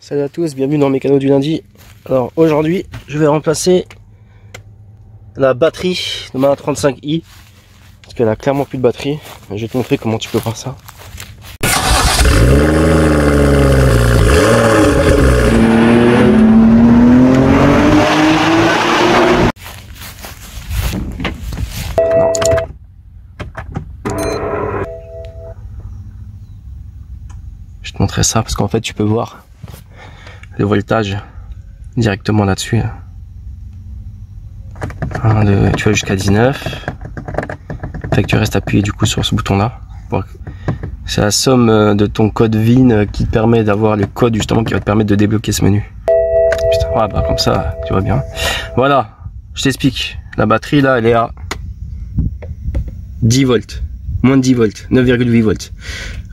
Salut à tous, bienvenue dans Mécano du lundi. Alors aujourd'hui, je vais remplacer la batterie de ma 35i parce qu'elle a clairement plus de batterie. Je vais te montrer comment tu peux faire ça. Je vais te montrer ça parce qu'en fait tu peux voir le voltage directement là-dessus. Tu vas jusqu'à 19. Fait que tu restes appuyé du coup sur ce bouton là. C'est la somme de ton code VIN qui te permet d'avoir le code justement qui va te permettre de débloquer ce menu. Putain, ouais, bah comme ça tu vois bien. Voilà, je t'explique. La batterie là elle est à 10 volts. Moins de 10 volts, 9,8 volts.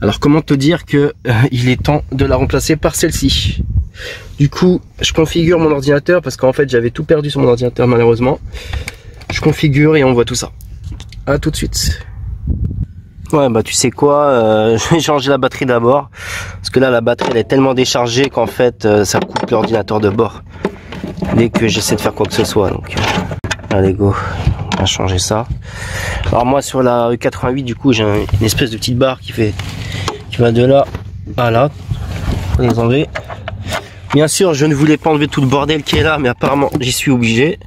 Alors comment te dire que il est temps de la remplacer par celle-ci. Du coup, je configure mon ordinateur parce qu'en fait j'avais tout perdu sur mon ordinateur malheureusement. Je configure et on voit tout ça. A tout de suite. Ouais bah tu sais quoi, je vais changer la batterie d'abord. Parce que là la batterie elle est tellement déchargée qu'en fait ça coupe l'ordinateur de bord. Dès que j'essaie de faire quoi que ce soit. Donc allez go, on va changer ça. Alors moi sur la E88 du coup j'ai une espèce de petite barre qui va de là à là. Faut les enlever. Bien sûr, je ne voulais pas enlever tout le bordel qui est là, mais apparemment, j'y suis obligé.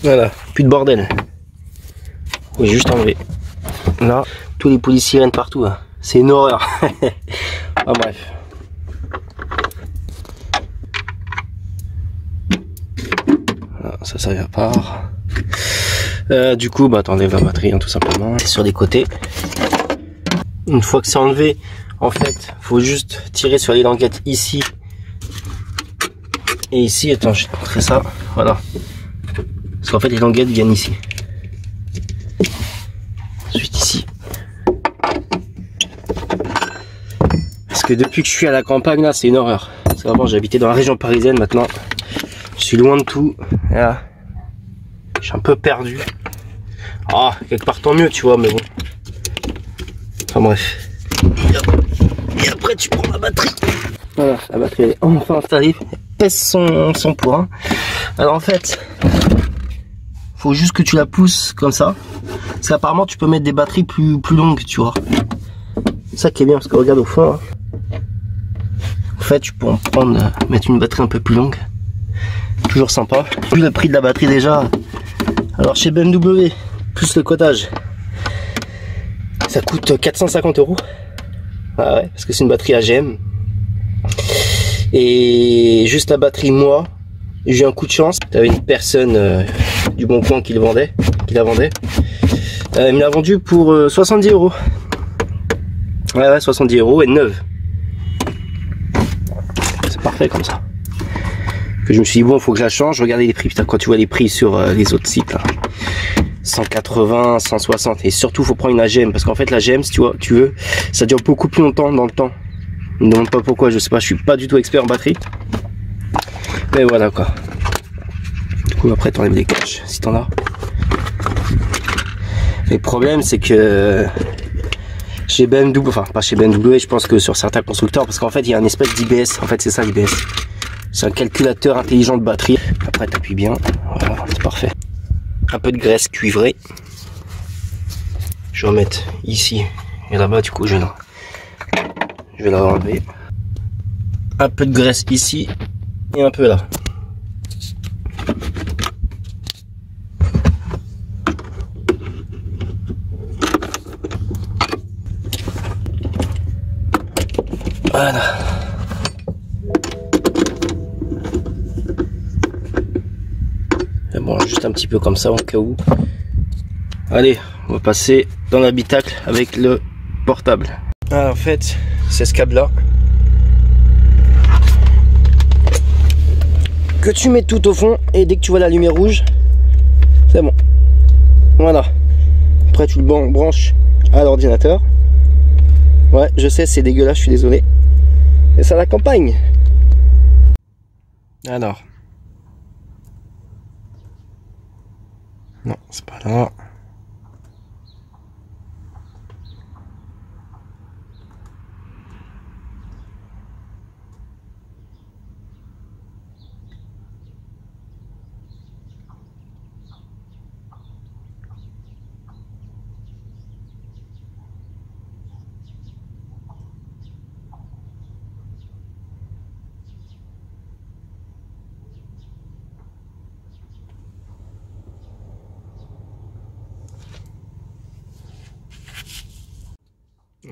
Voilà, plus de bordel. Faut juste enlever. Là, tous les polysirènes partout. Hein. C'est une horreur. Ah, bref. Voilà, ça va part. Du coup, bah, t'enlèves la batterie, hein, tout simplement. C'est sur les côtés. Une fois que c'est enlevé, en fait, faut juste tirer sur les languettes ici. Et ici, attends, je vais te montrer ça. Voilà. Parce qu'en fait, les languettes viennent ici. Ensuite, ici. Parce que depuis que je suis à la campagne, là, c'est une horreur. Parce qu'avant, j'habitais dans la région parisienne. Maintenant, je suis loin de tout. Et là, je suis un peu perdu. Ah, quelque part, tant mieux, tu vois, mais bon. Enfin, bref. Et après, tu prends la batterie. Voilà, la batterie, elle est enfin installée. Pèse son poids. Hein. Alors en fait, faut juste que tu la pousses comme ça. Parce qu'apparemment tu peux mettre des batteries plus longues, tu vois. C'est ça qui est bien parce que regarde au fond. Hein. En fait, tu peux en prendre, mettre une batterie un peu plus longue. Toujours sympa. Vu le prix de la batterie déjà. Alors chez BMW, plus le codage, ça coûte 450 €. Ah ouais, parce que c'est une batterie AGM. Et juste la batterie, moi, j'ai eu un coup de chance. T'avais une personne du Bon Coin qui la vendait. Il me l'a vendu pour 70 €. Ouais, 70 € et neuve. C'est parfait comme ça. Que je me suis dit, bon, faut que je la change. Regardez les prix, putain, quand tu vois les prix sur les autres sites, là. 180, 160. Et surtout, faut prendre une AGM. Parce qu'en fait, l'AGM, si tu veux, ça dure beaucoup plus longtemps dans le temps. Je me demande pas pourquoi, je sais pas, je suis pas du tout expert en batterie. Mais voilà quoi. Du coup après t'enlèves des caches si t'en as. Le problème c'est que chez BMW, enfin pas chez BMW, je pense que sur certains constructeurs, parce qu'en fait il y a un espèce d'IBS, en fait c'est ça l'IBS. C'est un calculateur intelligent de batterie. Après t'appuies bien, voilà, c'est parfait. Un peu de graisse cuivrée. Je vais en mettre ici et là-bas, du coup je vais la enlever. Un peu de graisse ici et un peu là. Voilà. Et bon, juste un petit peu comme ça au cas où. Allez, on va passer dans l'habitacle avec le portable. Alors, en fait, c'est ce câble là que tu mets tout au fond et dès que tu vois la lumière rouge, c'est bon. Voilà. Après tu le branches à l'ordinateur. Ouais, je sais, c'est dégueulasse, je suis désolé. Et ça la campagne. Alors. Non, c'est pas là.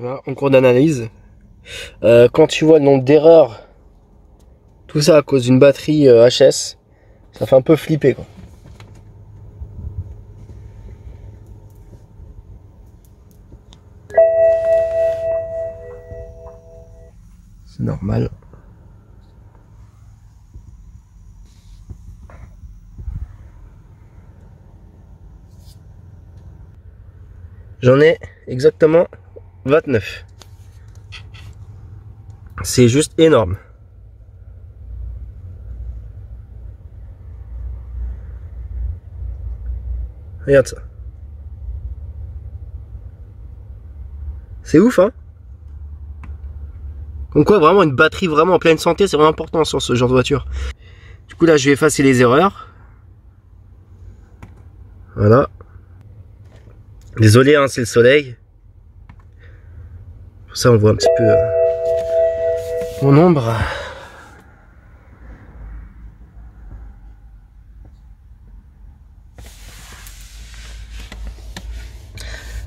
Voilà, en cours d'analyse. Quand tu vois le nombre d'erreurs, tout ça à cause d'une batterie HS, ça fait un peu flipper quoi. C'est normal. J'en ai exactement 29. C'est juste énorme. Regarde ça. C'est ouf, hein? Comme quoi, vraiment, une batterie vraiment en pleine santé, c'est vraiment important sur ce genre de voiture. Du coup, là, je vais effacer les erreurs. Voilà. Désolé, hein, c'est le soleil. Pour ça, on voit un petit peu mon ombre.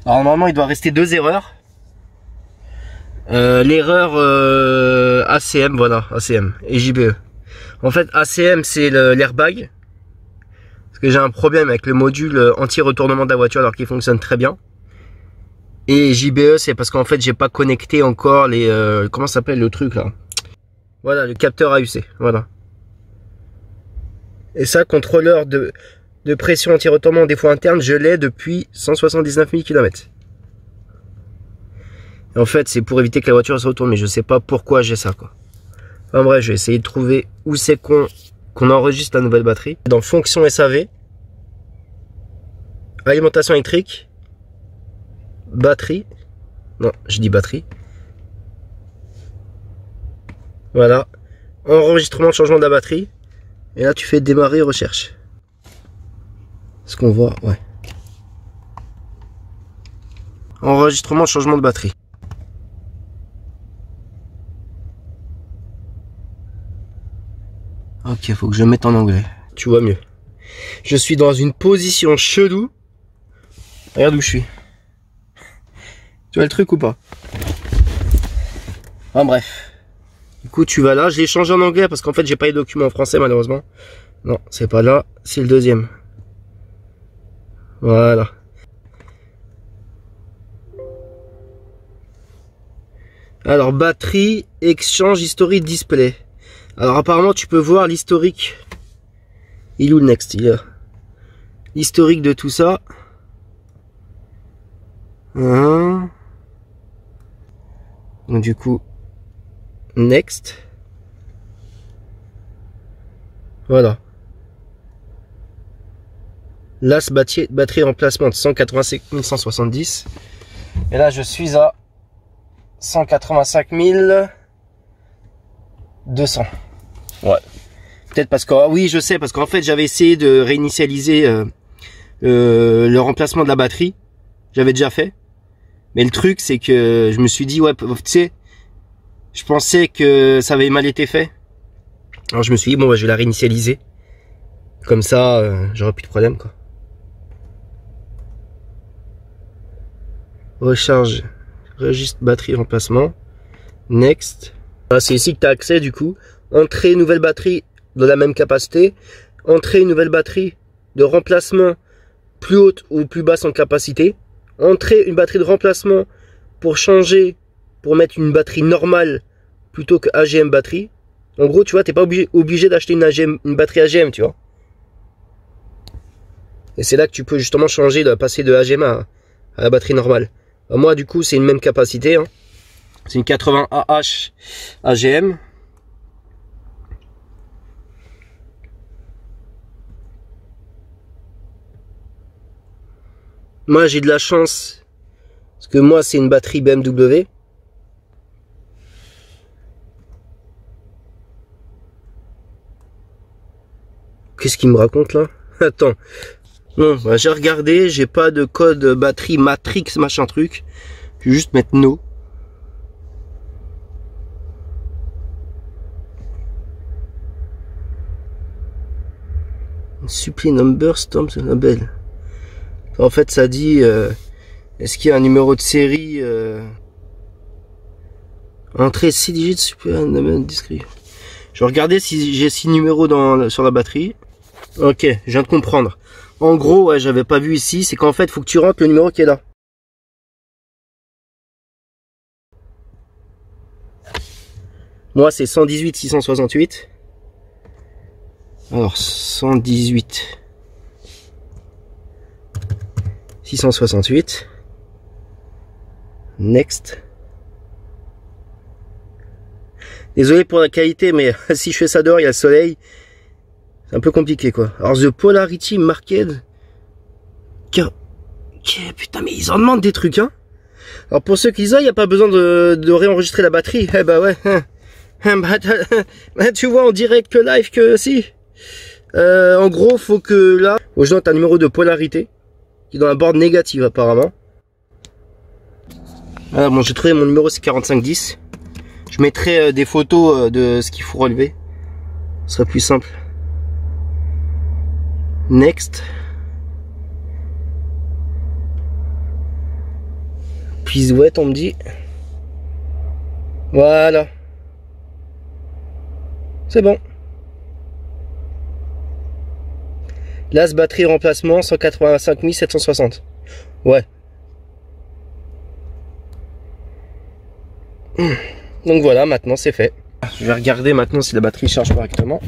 Alors, normalement, il doit rester 2 erreurs. L'erreur ACM, voilà, ACM et JBE. En fait, ACM, c'est l'airbag. Parce que j'ai un problème avec le module anti-retournement de la voiture alors qu'il fonctionne très bien. Et JBE, c'est parce qu'en fait, j'ai pas connecté encore les... comment ça s'appelle le truc là? Voilà, le capteur AUC, voilà. Et ça, contrôleur de pression anti-retournement défaut interne, je l'ai depuis 179 000 km. Et en fait, c'est pour éviter que la voiture se retourne, mais je sais pas pourquoi j'ai ça, quoi. Enfin bref, je vais essayer de trouver où c'est qu'on enregistre la nouvelle batterie. Dans fonction SAV, alimentation électrique, batterie, non, je dis batterie. Voilà, enregistrement de changement de la batterie. Et là, tu fais démarrer recherche. Ce qu'on voit, ouais. Enregistrement, changement de batterie. Ok, faut que je mette en anglais. Tu vois mieux. Je suis dans une position chelou. Regarde où je suis. Tu vois le truc ou pas? Enfin bref. Du coup, tu vas là. Je l'ai changé en anglais parce qu'en fait, j'ai pas les documents en français malheureusement. Non, c'est pas là. C'est le deuxième. Voilà. Alors, batterie, exchange, historique, display. Alors, apparemment, tu peux voir l'historique. Il est où le next? Il est là. L'historique de tout ça. Donc, du coup, next. Voilà. Last batterie remplacement de 185 170. Et là, je suis à 185 200. Ouais. Peut-être parce que... oui, je sais, parce qu'en fait, j'avais essayé de réinitialiser le remplacement de la batterie. J'avais déjà fait. Mais le truc, c'est que je me suis dit, ouais, tu sais, je pensais que ça avait mal été fait. Alors, je me suis dit, bon, bah, je vais la réinitialiser. Comme ça, j'aurai plus de problème, quoi. Recharge, registre batterie remplacement, next. C'est ici que tu as accès du coup. Entrée nouvelle batterie de la même capacité, entrée une nouvelle batterie de remplacement plus haute ou plus basse en capacité, entrée une batterie de remplacement pour changer, pour mettre une batterie normale plutôt que AGM batterie. En gros, tu vois, t'es pas obligé d'acheter une batterie AGM, tu vois. Et c'est là que tu peux justement changer, passer de AGM à la batterie normale. Moi, du coup, c'est une même capacité. Hein. C'est une 80 AH AGM. Moi, j'ai de la chance. Parce que moi, c'est une batterie BMW. Qu'est-ce qu'il me raconte là? Attends. Non, bah, j'ai regardé, j'ai pas de code batterie Matrix machin truc. Je vais juste mettre no. Supply number stamps label. En fait, ça dit est-ce qu'il y a un numéro de série Entrée 6 digits super discret. Je vais regarder si j'ai 6 numéros sur la batterie. Ok, je viens de comprendre. En gros, ouais, j'avais pas vu ici, c'est qu'en fait, il faut que tu rentres le numéro qui est là. Moi, c'est 118 668. Alors, 118 668. Next. Désolé pour la qualité, mais si je fais ça dehors, il y a le soleil. C'est un peu compliqué, quoi. Alors, The Polarity Market. Putain, mais ils en demandent des trucs, hein. Alors, pour ceux qui disent, il n'y a pas besoin de réenregistrer la batterie. Eh bah ouais. Bah, tu vois en direct que live que si. En gros, faut que là, je note un numéro de polarité qui est dans la borne négative apparemment. Voilà, bon, j'ai trouvé mon numéro, c'est 4510. Je mettrai des photos de ce qu'il faut relever. Ce serait plus simple. Next. Puis ouais, on me dit. Voilà. C'est bon. Las batterie remplacement 185 760. Ouais. Donc voilà, maintenant c'est fait. Je vais regarder maintenant si la batterie charge correctement.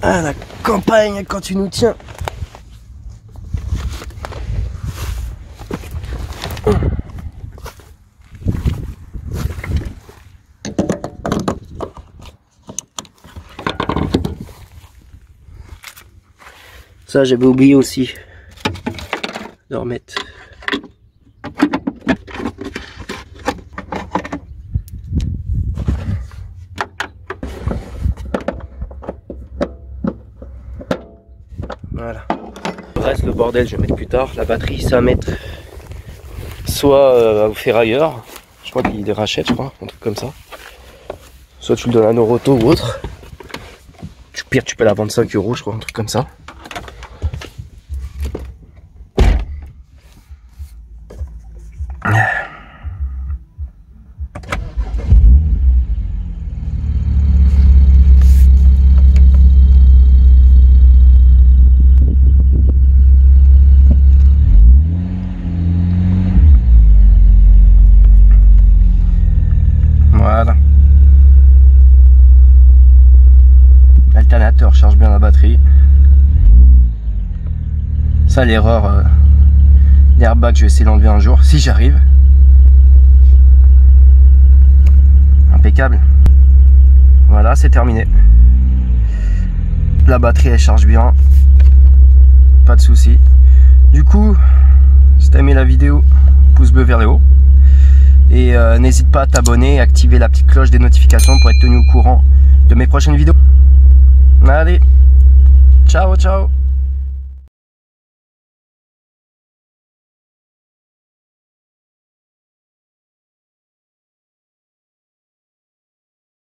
Ah, la campagne quand tu nous tiens. Ça, j'avais oublié aussi de remettre. Voilà. Le reste, le bordel, je vais mettre plus tard. La batterie, ça va mettre soit au ferrailleur. Je crois qu'il les rachète, je crois, un truc comme ça. Soit tu le donnes à Noroto ou autre. Pire, tu peux la vendre 5 €, je crois, un truc comme ça. Voilà. Alternateur charge bien la batterie. Ça, l'erreur d'airbag, je vais essayer d'enlever un jour si j'arrive. Impeccable. Voilà, c'est terminé. La batterie elle charge bien, pas de souci. Du coup, si t'as aimé la vidéo, pouce bleu vers le haut. Et n'hésite pas à t'abonner et activer la petite cloche des notifications pour être tenu au courant de mes prochaines vidéos. Allez, ciao ciao.